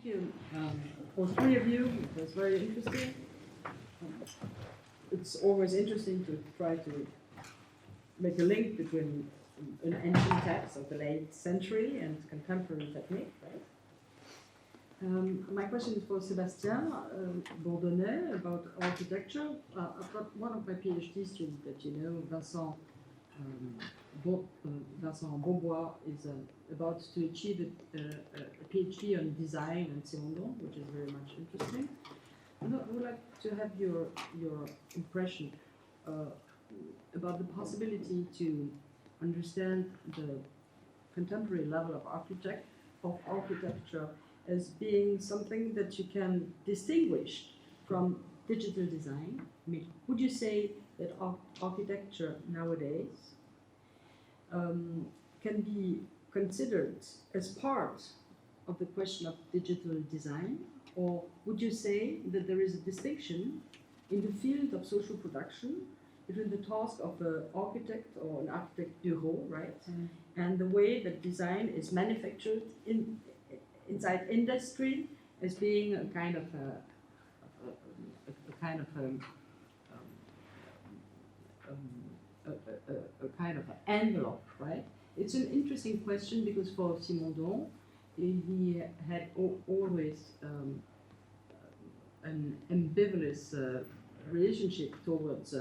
you, all three of you. It was very interesting. It's always interesting to try to make a link between an ancient text of the late century and contemporary technique, right? My question is for Sébastien Bourbonnais about architecture. I've got one of my PhD students that you know, Vincent Beaubois, is about to achieve a PhD on design and Simondon, which is very much interesting. And I would like to have your impression about the possibility to understand the contemporary level of architecture as being something that you can distinguish from digital design. I mean, would you say that architecture nowadays can be considered as part of the question of digital design, or would you say that there is a distinction in the field of social production between the task of an architect or an architect bureau, right, and the way that design is manufactured inside industry as being a kind of a kind of envelope, right? It's an interesting question because for Simondon, he had always an ambivalent relationship towards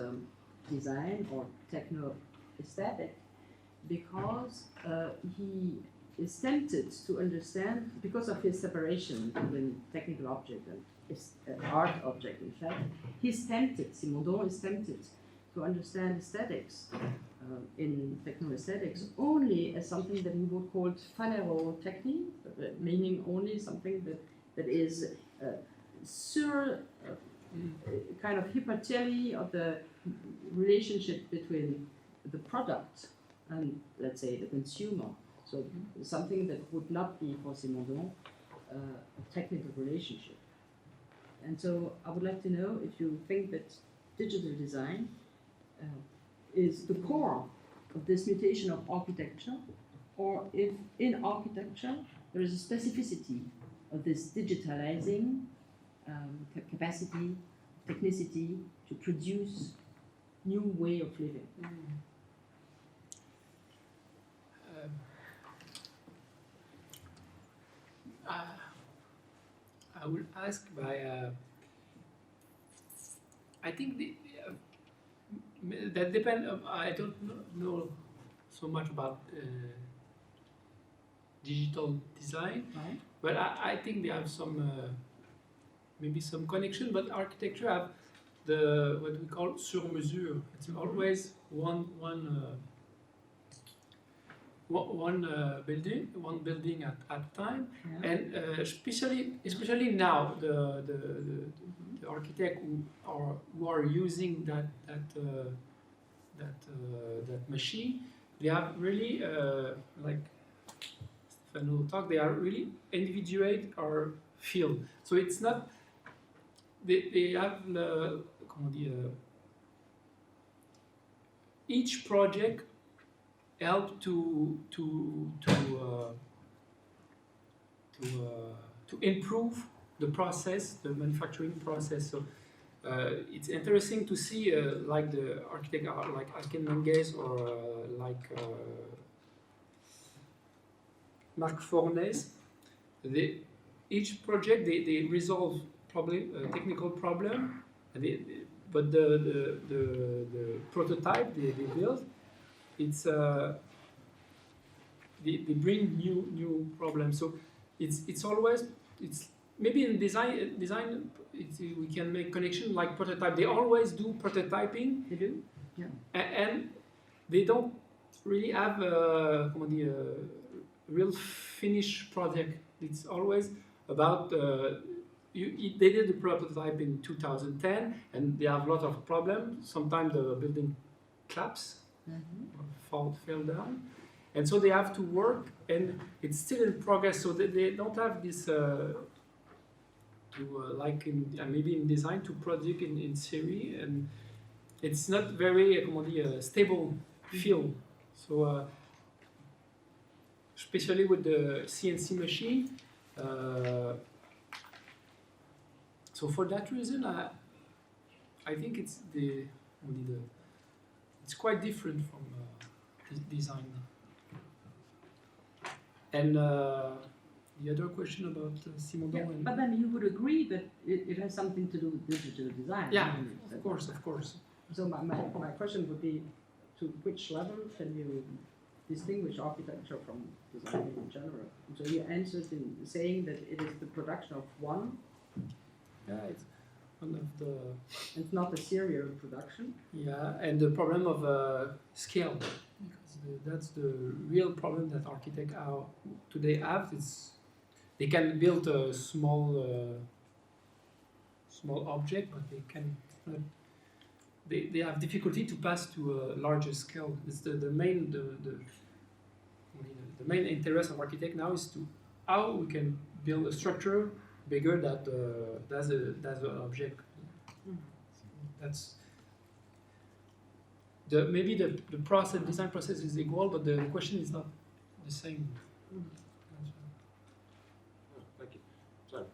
design or techno-aesthetic, because he is tempted to understand, because of his separation between technical object and art object, in fact, Simondon is tempted to understand aesthetics in techno-aesthetics only as something that he would call phanerotechnique, meaning only something that is kind of hypertely of the relationship between the product and, let's say, the consumer. So something that would not be for Simondon a technical relationship. And so I would like to know if you think that digital design is the core of this mutation of architecture, or if in architecture there is a specificity of this digitalizing capacity, technicity to produce new way of living. I will ask by. I think that depends. I don't know so much about digital design, Right. but I think they have some maybe some connection. But architecture have the what we call sur mesure. It's always one building at a time, Yeah. and especially now the architect who are using that machine, they have really like Stefano talked, they are really individuate our field. So it's not they have comment dire, each project help to improve the process, the manufacturing process. So it's interesting to see like the architect like Iain MacKenzie or like Marc Fornes. Each project they resolve probably a technical problem, but the prototype they build. It's they bring new problems. So it's always maybe in design we can make connection like prototype. They always do prototyping. They do, yeah. And they don't really have comment dire, real finished project. It's always about they did the prototype in 2010 and they have a lot of problems. Sometimes the building collapse. Fell down, and so they have to work, and it's still in progress. So they don't have this like in maybe in design to project in series, and it's not very stable field. So especially with the CNC machine, So for that reason, I think it's it's quite different from design. And the other question about Simondon. But then you would agree that it has something to do with digital design. Yeah, of course. So my question would be, to which level can you distinguish architecture from design in general? So you answered in saying that it is the production of one. Yeah, it's one of the. It's not a serial production. Yeah, and the problem of scale, because that's the real problem that architects today have. It's they can build a small object, but they can not. They have difficulty to pass to a larger scale. It's the main interest of architect now is to how we can build a structure bigger than the object. That's maybe the design process is equal, but the question is not the same. Thank you. So,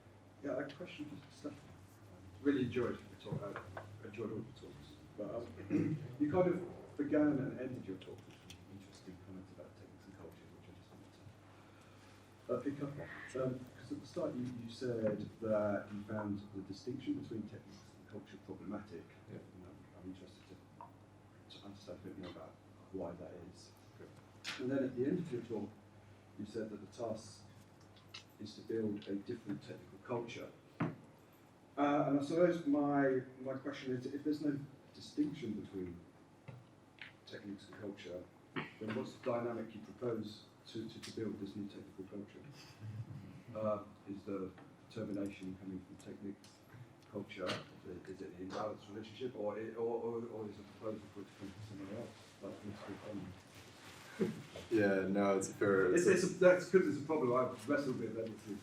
yeah, a question for Stefano. Really enjoyed the talk. Enjoyed all the talks. But you kind of began and ended your talk with some interesting comments about techniques and culture, which I just wanted to pick up on. Because at the start you said that you found the distinction between techniques and culture problematic. Yeah. I'm interested to understand a bit more about why that is. Okay. And then at the end of your talk, you said that the task is to build a different technical culture. And I suppose my question is, if there's no distinction between techniques and culture, then what's the dynamic you propose to build this new technical culture? Is the termination coming from techniques, culture? Is it an imbalanced relationship, or is the proposal for it to come from somewhere else? Like political economy? Yeah, no, it's a fair. That's because it's a problem I've wrestled with ever since.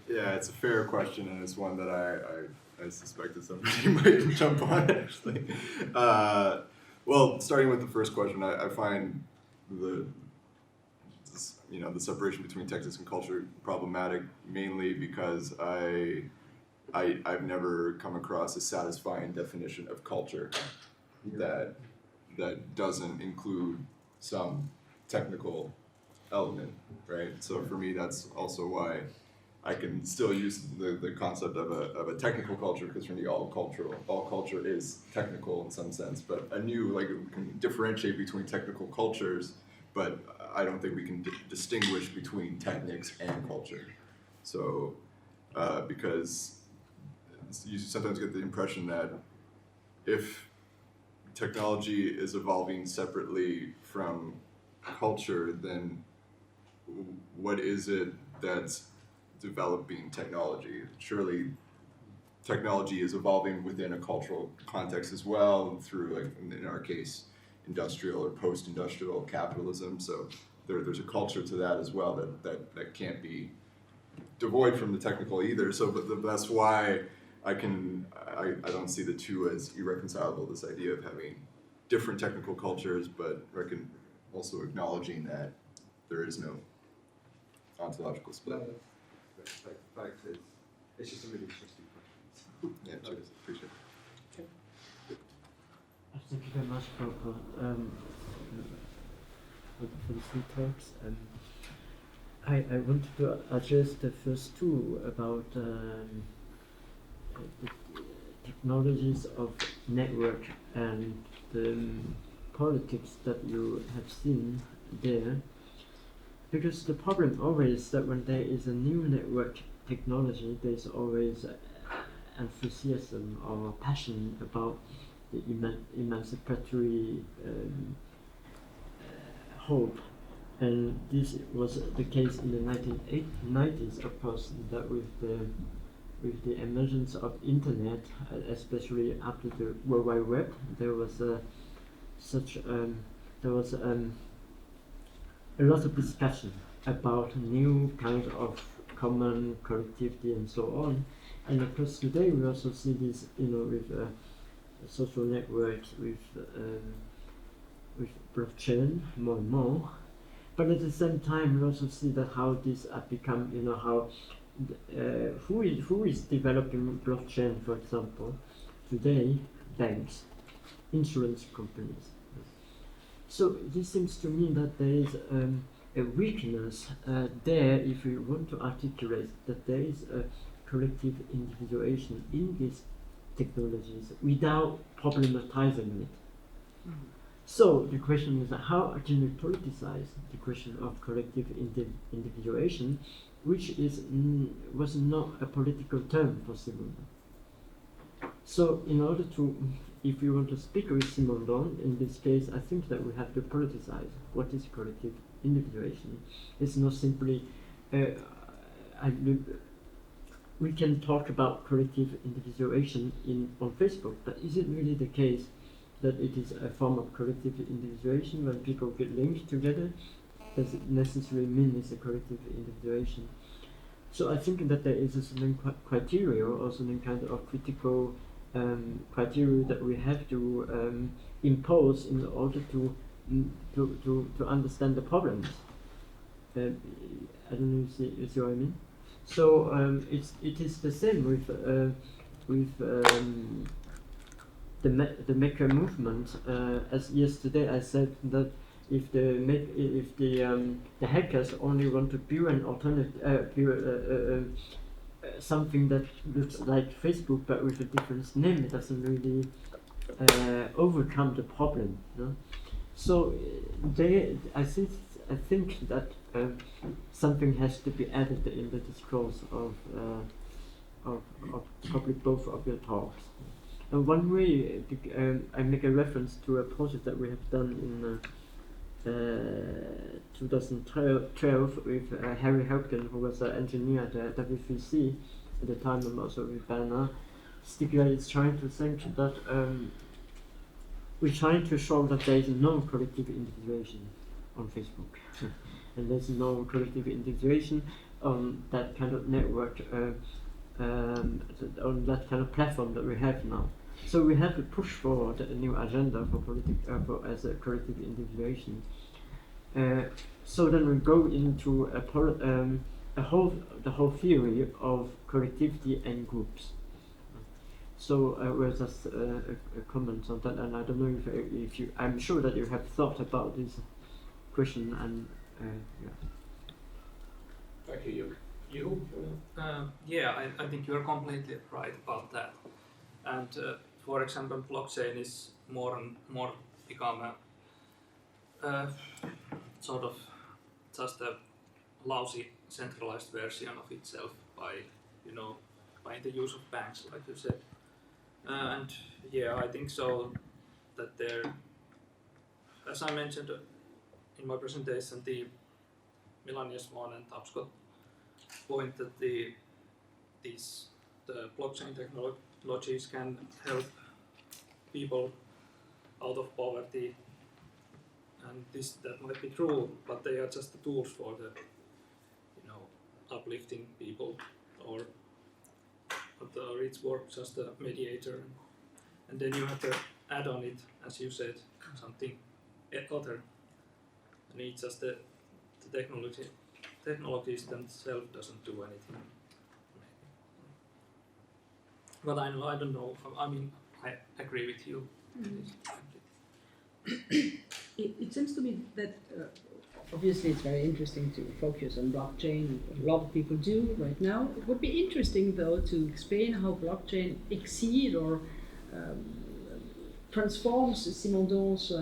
Yeah, it's a fair question, and it's one that I suspected somebody might jump on, actually. Well, starting with the first question, I find the separation between techniques and culture problematic, mainly because I've never come across a satisfying definition of culture that doesn't include some technical element, right? So for me, that's also why I can still use the concept of a technical culture, because for me, all culture is technical in some sense, but we can differentiate between technical cultures, but I don't think we can distinguish between techniques and culture. So, because you sometimes get the impression that if technology is evolving separately from culture, then what is it that's developing technology? Surely technology is evolving within a cultural context as well, through, like in our case, industrial or post-industrial capitalism. So there's a culture to that as well that can't be devoid from the technical either. So but that's why I don't see the two as irreconcilable, this idea of having different technical cultures, but also acknowledging that there is no ontological split. Thanks. It's just a really interesting question. Yeah, cheers. Appreciate it. Thank you very much for the three talks. I wanted to address the first two about the technologies of network and the politics that you have seen there. Because the problem always is that when there is a new network technology, there's always enthusiasm or passion about the emancipatory hope. And this was the case in the 1990s, of course, that with the emergence of internet, especially after the World Wide Web, there was a lot of discussion about new kind of common collectivity and so on. And of course today we also see this, with social networks, with blockchain more and more. But at the same time we also see that how these have become, how who is developing blockchain, for example, today? Banks, insurance companies. So this seems to me that there is a weakness there, if we want to articulate that there is a collective individuation in these technologies without problematizing it. So the question is, how can we politicize the question of collective individuation, which was not a political term for Simondon. So in order to, if we want to speak with Simondon, in this case, I think that we have to politicize what is collective individuation. It's not simply, we can talk about collective individuation on Facebook, but is it really the case that it is a form of collective individuation when people get linked together? Does it necessarily mean it's a collective individuation? So I think that there is a certain criteria, or certain kind of critical criteria that we have to impose in order to understand the problems. I don't know if you see what I mean. So it is the same with the maker movement. As yesterday I said that if the hackers only want to build an alternative, something that looks like Facebook but with a different name, it doesn't really overcome the problem. No? So I think that something has to be added in the discourse of probably both of your talks. And one way I make a reference to a project that we have done in 2012 with Harry Hopkin, who was an engineer at WVC at the time, and also with Bernard. Stigler is trying to think that we're trying to show that there is no collective individuation on Facebook, and there's no collective individuation on that kind of network, on that kind of platform that we have now. So we have to push forward a new agenda for as a collective individuation. So then we go into the whole theory of collectivity and groups. So we'll just a comment on that, and I don't know if you. I'm sure that you have thought about this question, and yeah. Thank you. Yeah, I think you're completely right about that. And for example, blockchain is more and more become a sort of just a lousy centralized version of itself by the use of banks, like you said. And yeah, I think so that there, as I mentioned in my presentation, the Melania Swan and Tapscott point that the blockchain technologies can help people out of poverty, and that might be true, but they are just the tools for the uplifting people, or it's work just a mediator, and then you have to add on it, as you said, something other, and it's just the technologies themselves doesn't do anything. But I don't know. I mean, I agree with you. It seems to me that obviously it's very interesting to focus on blockchain. A lot of people do right now. It would be interesting, though, to explain how blockchain exceeds or transforms Simondon's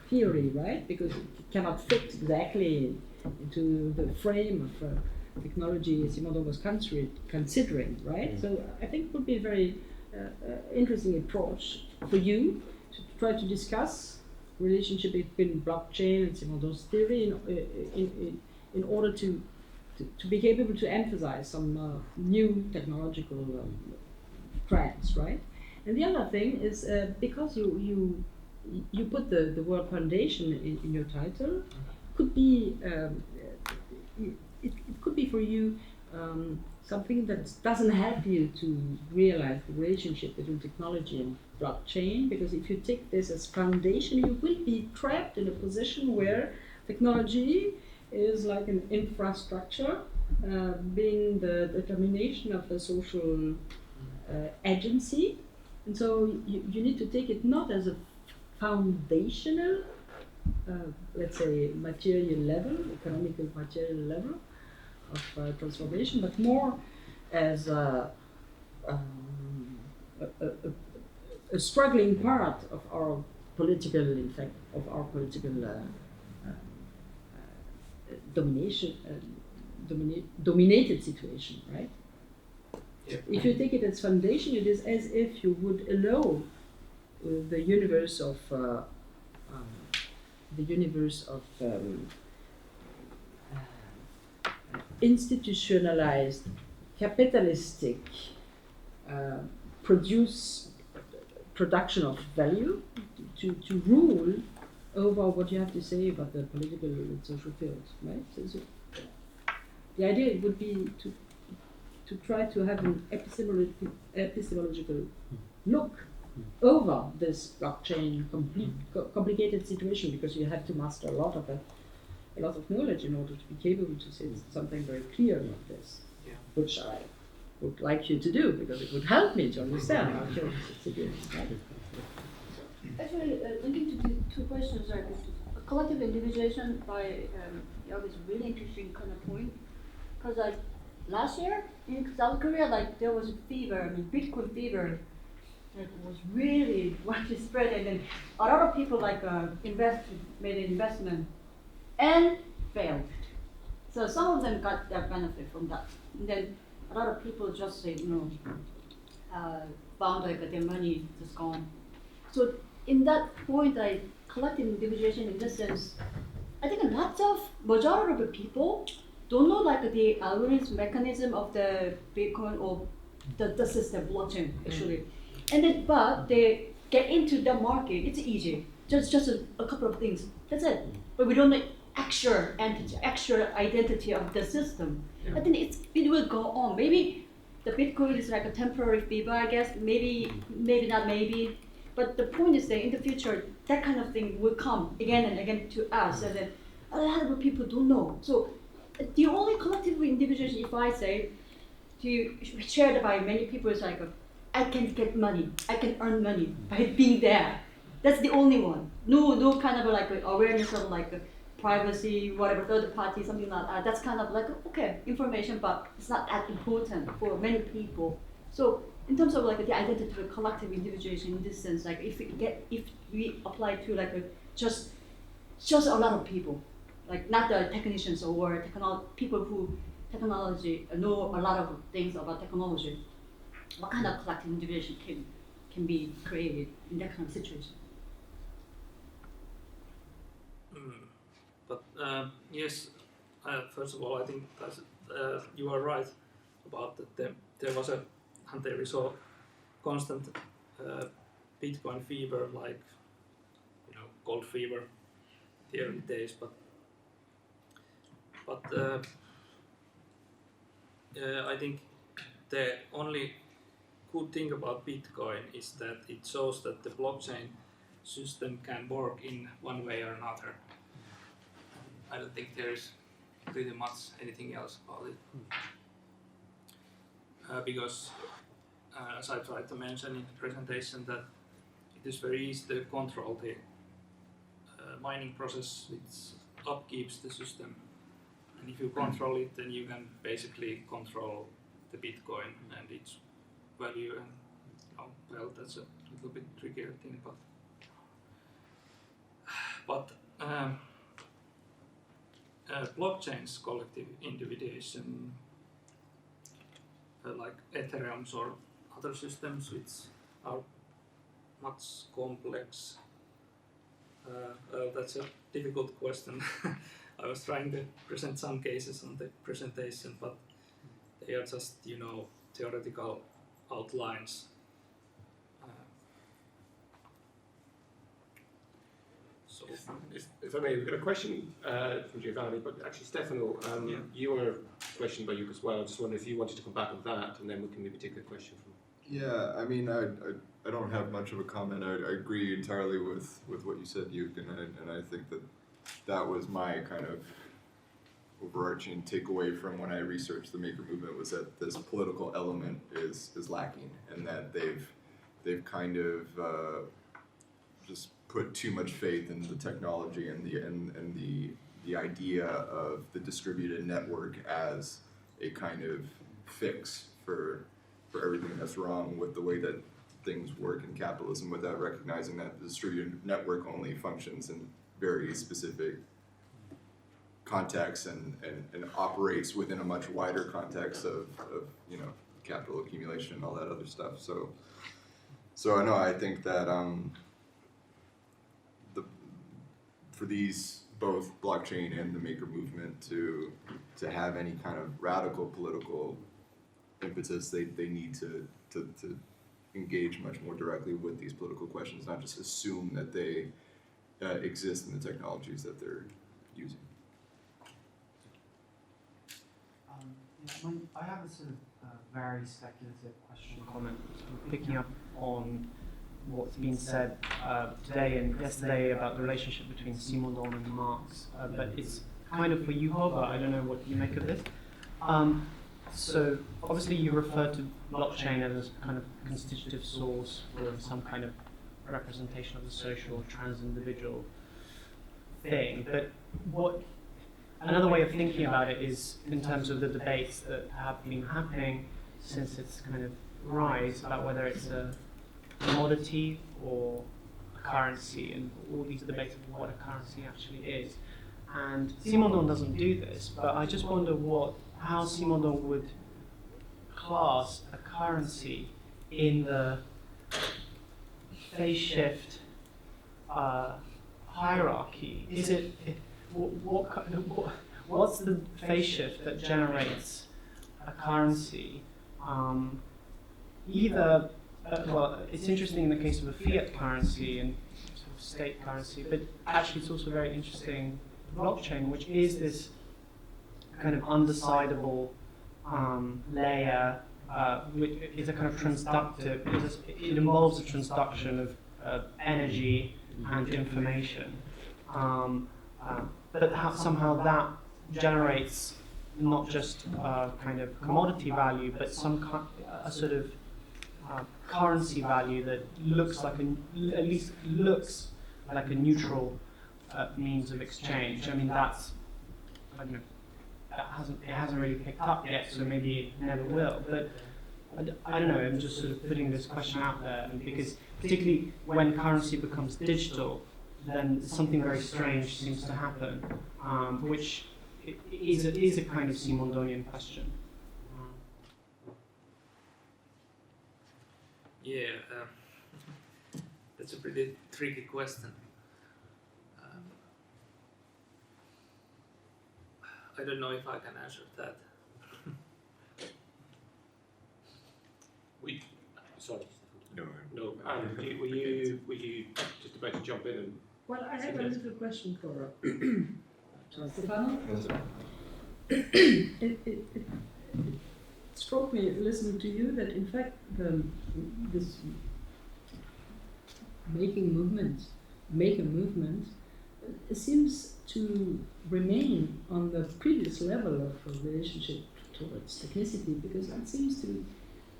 theory, right? Because it cannot fit exactly into the frame of technology Simondon was considering, right? So I think it would be a very interesting approach for you to try to discuss relationship between blockchain and Simondon's theory in order to be able to emphasize some new technological trends, right? And the other thing is because you put the word foundation in your title, could be it could be for you something that doesn't help you to realize the relationship between technology and blockchain, because if you take this as foundation, you will be trapped in a position where technology is like an infrastructure being the determination of the social agency. And so you need to take it not as a foundational, let's say, material level, economical material level of transformation, but more as a struggling part of our political, in fact, of our political dominated situation, right? Yeah. If you take it as foundation, it is as if you would allow the universe of institutionalized, capitalistic production of value to rule over what you have to say about the political and social field, right? So the idea would be to try to have an epistemological look over this blockchain complicated situation, because you have to master a lot of knowledge in order to be capable to say something very clear about this, which I would like you to do, because it would help me to understand our current situation. Right? Actually, linking to the two questions, right? Collective individuation by Iain is really interesting kind of point, because like last year in South Korea, like there was a fever, Bitcoin fever, that was really widely spread, and then a lot of people like made an investment and failed. So some of them got their benefit from that, and then a lot of people just say, found like their money just gone. So in that point, collective individuation in this sense, I think majority of the people don't know like the algorithm mechanism of the Bitcoin or the system blockchain actually, and then but they get into the market. It's easy, just a couple of things. That's it. But we don't know actual entity, actual identity of the system. I think it will go on. Maybe the Bitcoin is like a temporary fever, I guess. Maybe not. Maybe. But the point is that in the future, that kind of thing will come again and again to us, and then a lot of people don't know. So the only collective individuation, if I say, shared by many people, is like, I can get money, I can earn money by being there. That's the only one. No kind of like awareness of like privacy, whatever, third party, something like that. That's kind of like, okay, information, but it's not that important for many people. So in terms of like the identity of collective individuation in this sense, like if we apply to like just a lot of people, like not the technicians or people who know a lot of things about technology, what kind of collective individuation can be created in that kind of situation? But yes, first of all, I think you are right about that. There was and there is a constant Bitcoin fever, like gold fever, the early days. But I think the only good thing about Bitcoin is that it shows that the blockchain system can work in one way or another. I don't think there is pretty much anything else about it. Because as I tried to mention in the presentation, that it is very easy to control the mining process which upkeeps the system. And if you control it, then you can basically control the Bitcoin and its value. And well, that's a little bit trickier thing, but blockchain's collective individuation, like Ethereum's or other systems which are much complex. That's a difficult question. I was trying to present some cases on the presentation, but they are just, theoretical outlines. So, if I may, we've got a question from Giovanni, but actually, Stefano, you were questioned by you as well. I just wonder if you wanted to come back on that, and then we can maybe take a question from. Yeah, I mean, I don't have much of a comment. I agree entirely with what you said, Yuke, and I think that was my kind of overarching takeaway from when I researched the maker movement was that this political element is lacking, and that they've kind of just put too much faith in the technology and the idea of the distributed network as a kind of fix for everything that's wrong with the way that things work in capitalism, without recognizing that the distributed network only functions in very specific context and operates within a much wider context of capital accumulation and all that other stuff. So I know, I think that for these, both blockchain and the maker movement, to have any kind of radical political impetus, they need to engage much more directly with these political questions, not just assume that they exist in the technologies that they're using. I have a sort of very speculative question comment, picking up on what's been said today and yesterday about the relationship between Simondon and Marx, but it's kind of for you, Juho. I don't know what you make of this. So obviously you refer to blockchain as a kind of constitutive source for some kind of representation of the social trans-individual thing, but another way of thinking about it is in terms of the debates that have been happening since its kind of rise about whether it's a commodity or a currency, and all these debates of what a currency actually is. And Simondon doesn't do this, but I just wonder how Simondon would class a currency in the phase shift hierarchy. Is it what's the phase shift that generates a currency? Either well, it's interesting in the case of a fiat currency and sort of state currency, but actually it's also very interesting blockchain, which is this kind of undecidable layer, which is a kind of transductive. It involves a transduction of energy and information. But somehow that generates not just kind of commodity value, but a sort of currency value that at least looks like a neutral means of exchange. I mean, I don't know, it hasn't really picked up yet, so maybe it never will. But I don't know. I'm just sort of putting this question out there, because particularly when currency becomes digital, then something very strange seems to happen, which is a kind of Simondonian question. Yeah, that's a pretty tricky question. I don't know if I can answer that. Sorry. No. Were you just about to jump in and? Well, I have a little question for Stefano. It struck me listening to you that in fact this maker movement seems to remain on the previous level of a relationship towards technicity, because it seems to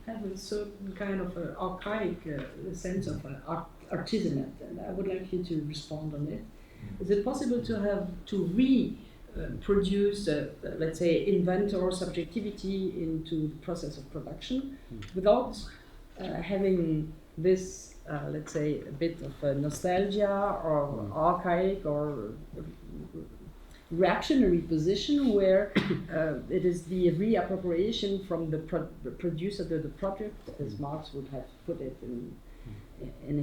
have a certain kind of archaic sense of artisanate, and I would like you to respond on it. Is it possible to reproduce, let's say, inventor subjectivity into the process of production without having this, let's say, a bit of nostalgia or archaic or reactionary position where it is the reappropriation from the producer to the project, as Marx would have put it in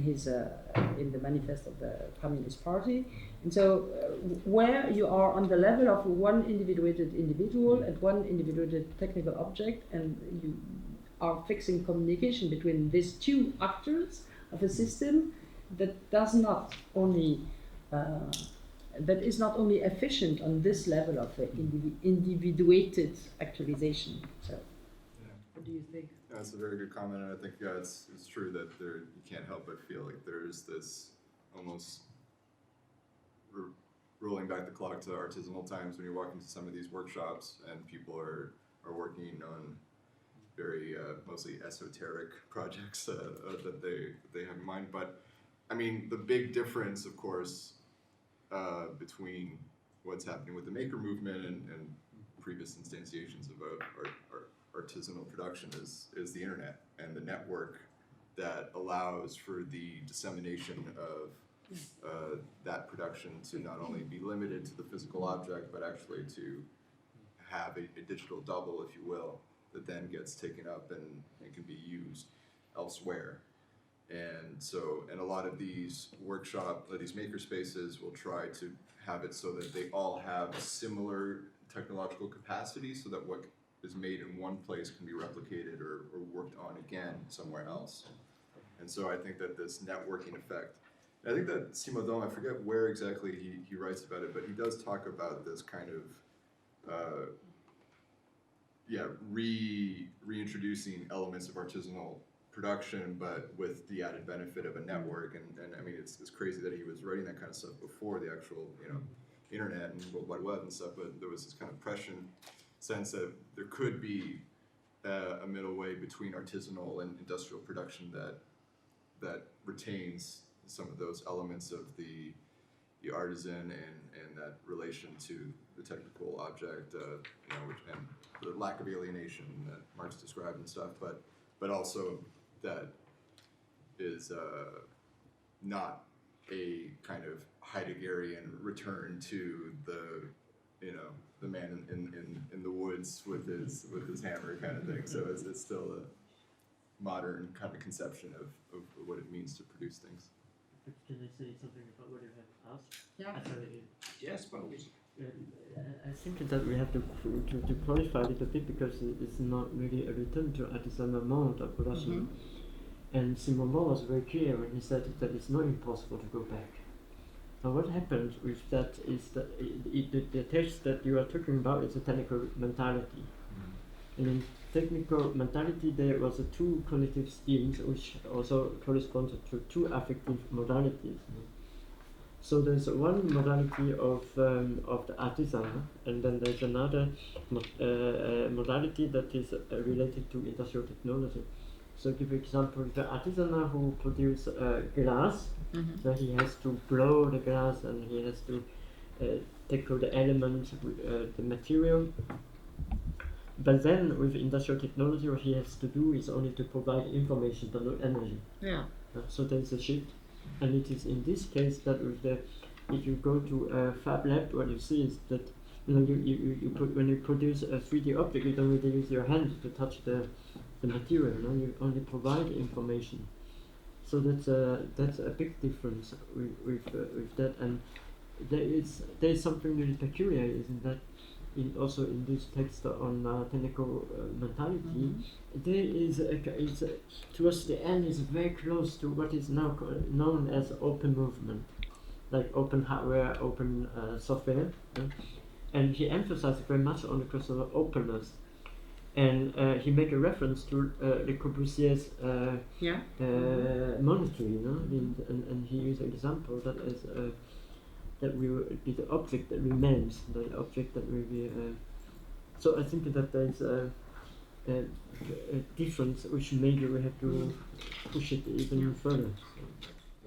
his in the manifesto of the Communist Party, and so where you are on the level of one individuated individual and one individuated technical object, and you are fixing communication between these two actors of a system that does not only that is not only efficient on this level of individuated actualization. So, what do you think? That's a very good comment, and I think it's true that you can't help but feel like there's this almost rolling back the clock to artisanal times when you walk into some of these workshops and people are working on very mostly esoteric projects that they have in mind. But I mean, the big difference, of course, between what's happening with the maker movement and previous instantiations of artisanal production is the internet and the network that allows for the dissemination of that production to not only be limited to the physical object, but actually to have a digital double, if you will, that then gets taken up and can be used elsewhere. And a lot of these these maker spaces will try to have it so that they all have similar technological capacity, so that what is made in one place can be replicated or worked on again somewhere else. And so I think that this networking effect, I think that Simondon, I forget where exactly he writes about it, but he does talk about this kind of reintroducing elements of artisanal production, but with the added benefit of a network. And I mean, it's crazy that he was writing that kind of stuff before the actual, internet and World Wide Web and stuff, but there was this kind of prescient sense that there could be a middle way between artisanal and industrial production that retains some of those elements of the artisan and that relation to the technical object, and the lack of alienation that Marx described and stuff, but also that is not a kind of Heideggerian return to the man in the woods with his hammer kind of thing. So it's still a modern kind of conception of what it means to produce things. Can I say something about what you have asked? Yeah. Yes, but I think that we have to qualify it a bit, because it's not really a return to artisanal mode of production. And Simondon was very clear when he said that it's not impossible to go back. Now what happens with that is that the text that you are talking about is a technical mentality. And in technical mentality there was two cognitive schemes which also correspond to two affective modalities. So there's one modality of the artisan, and then there's another modality that is related to industrial technology. So give example, the artisan who produce glass, so he has to blow the glass and he has to tackle the elements, the material. But then with industrial technology, what he has to do is only to provide information but not energy. Yeah. So there's a shift. And it is in this case that if you go to a fab lab, what you see is that when you produce a 3D object, you don't really use your hand to touch the material. You only provide information. So that's a big difference with that. And there is something really peculiar, isn't that? Also in this text on technical mentality, there is towards the end is very close to what is now known as open movement, like open hardware, open software, and he emphasized very much on the question of openness, and he made a reference to Le Corbusier's monetary, and he used an example that is. That will be the object that remains, the object that will be. So I think that there is a difference which maybe we have to push it even further.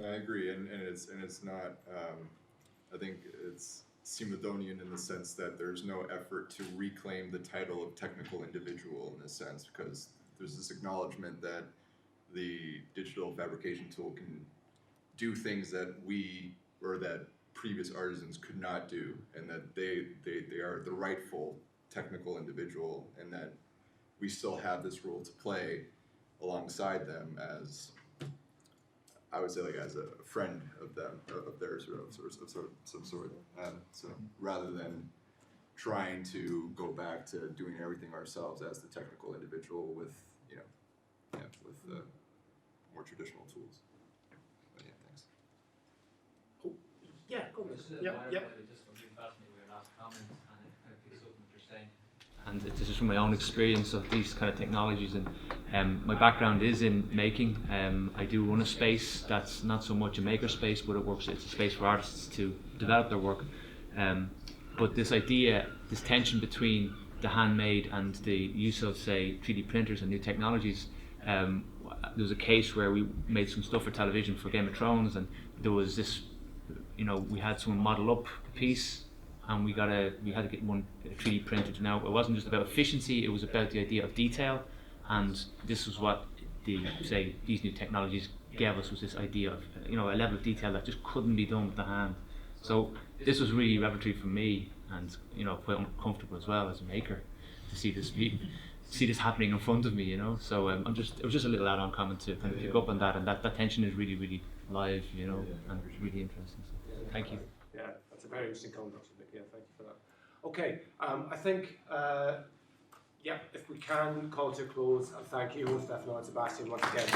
I agree, and it's not. I think it's Simondonian in the sense that there's no effort to reclaim the title of technical individual in a sense, because there's this acknowledgement that the digital fabrication tool can do things that that previous artisans could not do, and that they are the rightful technical individual, and that we still have this role to play alongside them as, I would say, like as a friend of them, of theirs, or of some sort. So rather than trying to go back to doing everything ourselves as the technical individual with more traditional tools. But yeah, thanks. Yeah, go ahead. Just something fascinating with your last comments, and it kind of picks up what you're saying. And this is from my own experience of these kind of technologies, and my background is in making. I do run a space that's not so much a maker space, but it's a space for artists to develop their work. But this idea, this tension between the handmade and the use of, say, 3D printers and new technologies. There was a case where we made some stuff for television for Game of Thrones, and there was this, we had someone model up a piece, and we had to get one 3D printed. Now, it wasn't just about efficiency; it was about the idea of detail, and this was what these new technologies gave us, was this idea of a level of detail that just couldn't be done with the hand. So this was really revelatory for me, and quite uncomfortable as well as a maker to see this happening in front of me. So it was just a little add-on comment to kind of pick up on that, and that tension is really, really live, and really interesting. So, thank you. Yeah, that's a very interesting comment, Dr. Vic. Yeah, thank you for that. Okay, I think, if we can call to a close, and thank you, Stefano and Sebastian, once again.